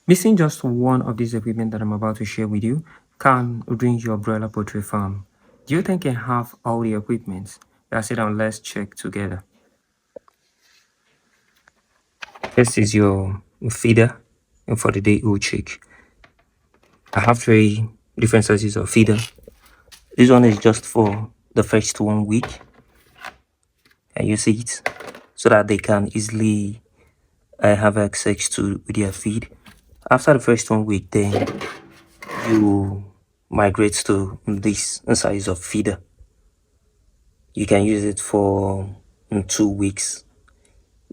Missing just one of these equipment that I'm about to share with you can ruin your broiler poultry farm. Do you think you have all the equipment? Let's sit down, let's check together. This is your feeder and for the day old chick. I have three different sizes of feeder. This one is just for the first 1 week. And you see it so that they can easily have access to their feed. After the first 1 week, then you migrate to this size of feeder. You can use it for 2 weeks.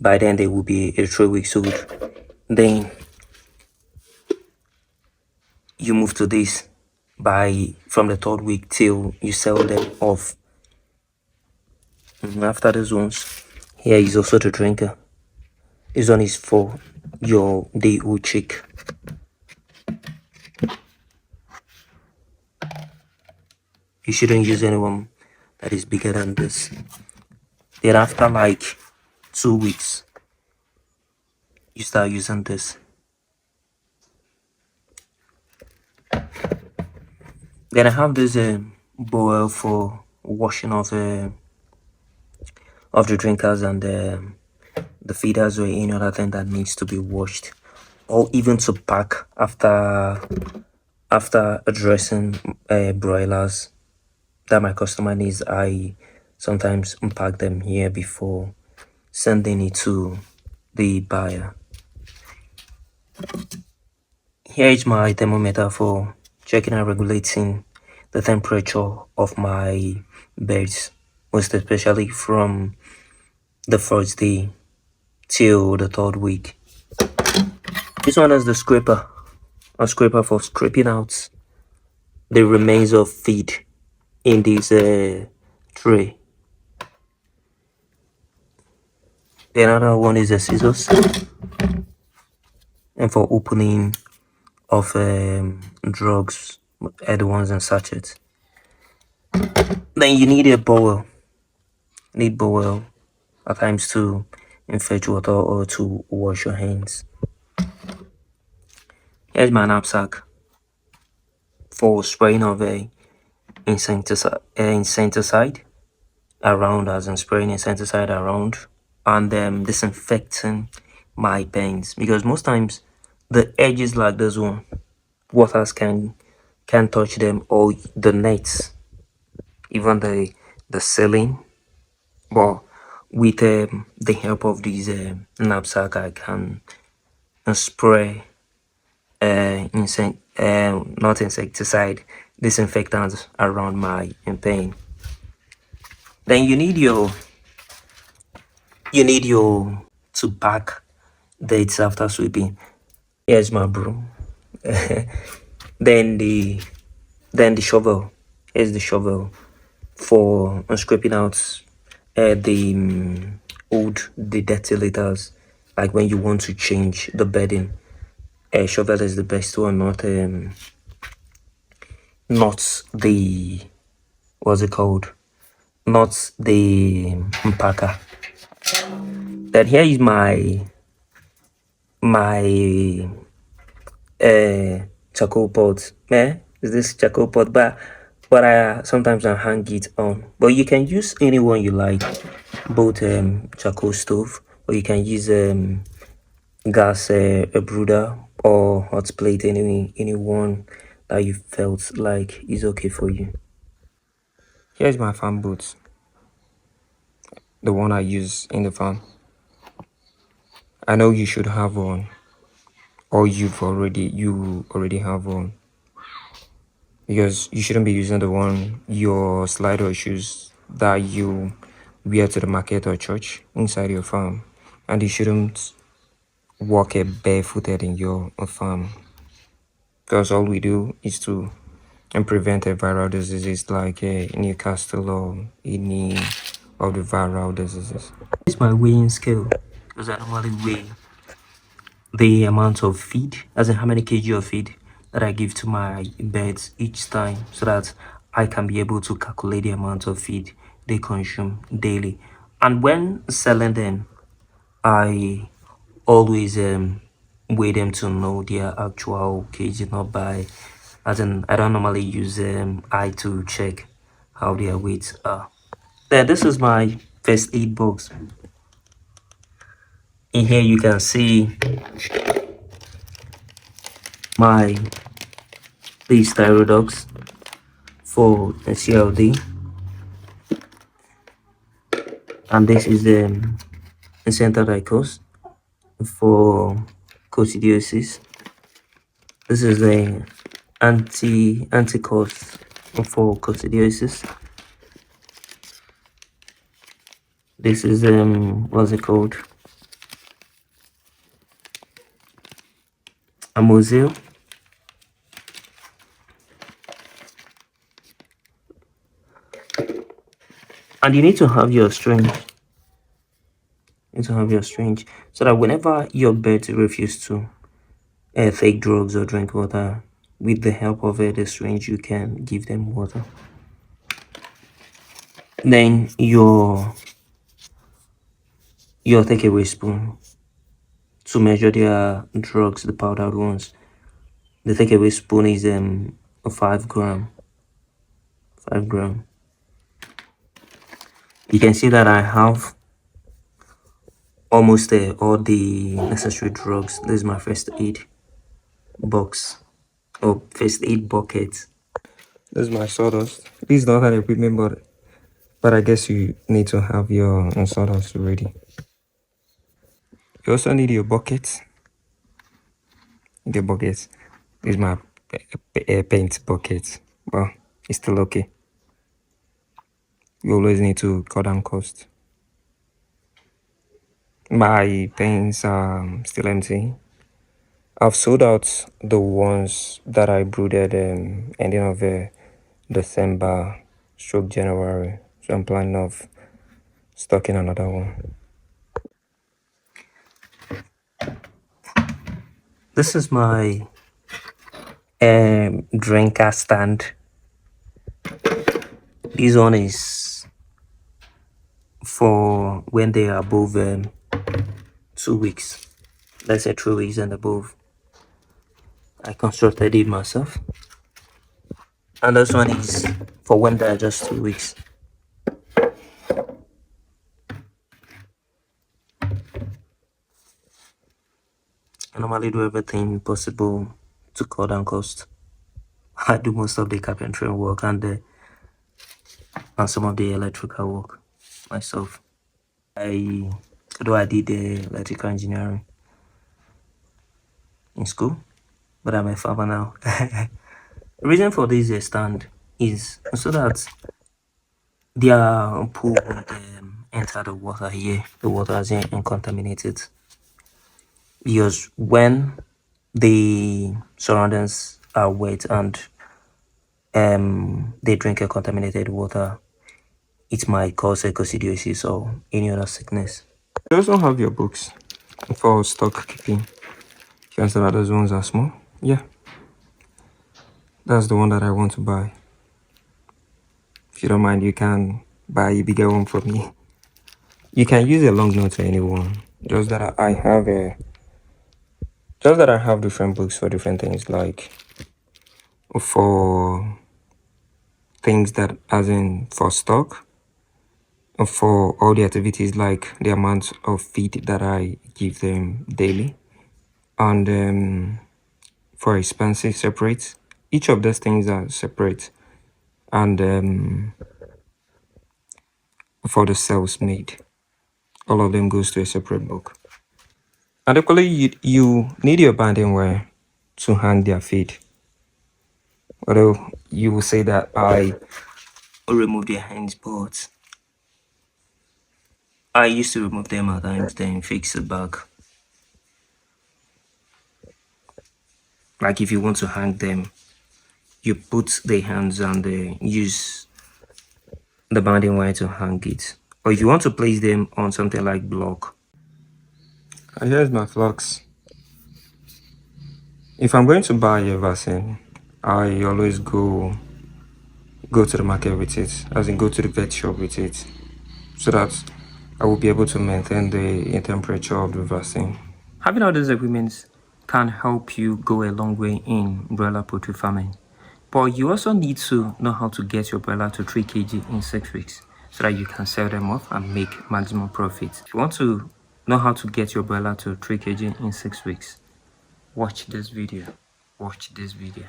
By then they will be a 3 weeks old. Then you move to this by from the third week till you sell them off. After these ones, here is also the drinker. This one is for your day old chick. You shouldn't use anyone that is bigger than this. Then after like 2 weeks, you start using this. Then I have this bowl for washing of the drinkers and the feeders or any other thing that needs to be washed, or even to pack after addressing broilers that my customer needs. I sometimes unpack them here before sending it to the buyer. Here is my thermometer for checking and regulating the temperature of my birds, most especially from the first day till the third week. This one is the scraper, a scraper for scraping out the remains of feed in this tray. The another one is the scissors, and for opening of drugs, the ones in sachets. Then you need a bowl. Need bowl at times to fetch water or to wash your hands. Here's my knapsack for spraying of a insecticide around, as in spraying insecticide around, and disinfecting my pens, because most times the edges like this one, waters can touch them, or the nets, even the ceiling. But with the help of this knapsack, I can spray not insecticide, disinfectants around my pen. Then you need your to pack dates after sweeping. Here's my broom. then the shovel. Here's the shovel for scraping out the dirty litters, like when you want to change the bedding. A shovel is the best one, not the, what's it called, not the packer. Then here is my charcoal pot. Is this charcoal pot? But I sometimes I hang it on. But you can use any one you like, both charcoal stove, or you can use gas a brooder or hot plate, any one that you felt like is okay for you. Here's my farm boots, the one I use in the farm. I know you should have one, or you already have one, because you shouldn't be using the one, your slide or shoes that you wear to the market or church inside your farm, and you shouldn't walk barefooted in your farm, because all we do is to prevent a viral diseases like Newcastle or any of the viral diseases. It's my weighing scale, because I normally weigh the amount of feed, as in how many kg of feed that I give to my birds each time, so that I can be able to calculate the amount of feed they consume daily. And when selling them, I always weigh them to know their actual kg, not by, as in, I don't normally use eye to check how their weights are. Then this is my first aid box. In here you can see my these styrodogs for the CLD, and this is the Incentadicos for coccidiosis. This is the anticos for coccidiosis. This is what's it called? Amozil. And you need to have your string. You need to have your string so that whenever your birds refuse to take drugs or drink water, with the help of the syringe, you can give them water. Then your takeaway spoon to measure their drugs, the powdered ones. The takeaway spoon is a 5 gram. 5 gram. You can see that I have almost all the necessary drugs. This is my first aid box or first aid bucket. This is my sawdust. This is not an equipment, but I guess you need to have your sawdust ready. You also need your bucket. The bucket. This is my paint bucket. Well, it's still okay. You always need to cut down cost. My paints are still empty. I've sold out the ones that I brooded ending of December stroke January. So I'm planning of stocking another one. This is my drinker stand. This one is for when they are above 2 weeks. Let's say 3 weeks and above. I constructed it myself. And this one is for when they're just 2 weeks. I normally do everything possible to cut down cost. I do most of the carpentry work and some of the electrical work myself. Although I did electrical engineering in school, but I'm a farmer now. The reason for this stand is so that their pool won't enter the water here. The water isn't contaminated. Because when the surroundings are wet and they drink a contaminated water, it might cause a coccidiosis or any other sickness. You also have your books for stock keeping. You understand that those ones are small? Yeah. That's the one that I want to buy. If you don't mind, you can buy a bigger one for me. You can use a long note to anyone. Just that I have different books for different things, like for things that as in for stock, for all the activities like the amount of feed that I give them daily, and for expenses separate. Each of those things are separate, and for the sales made, all of them goes to a separate book. And equally, you need your banding wire to hang their feed. Although you will say that I remove their hands, but I used to remove them at times, then fix it back. Like if you want to hang them, you put the hands and use the banding wire to hang it. Or if you want to place them on something like block. And here's my flux. If I'm going to buy a vaccine, I always go to the market with it, as in go to the vet shop with it, so that I will be able to maintain the temperature of the vaccine. Having all these equipments can help you go a long way in broiler poultry farming. But you also need to know how to get your broiler to 3 kg in 6 weeks so that you can sell them off and make maximum profit. If you want to know how to get your broiler to 3 kg in 6 weeks, watch this video. Watch this video.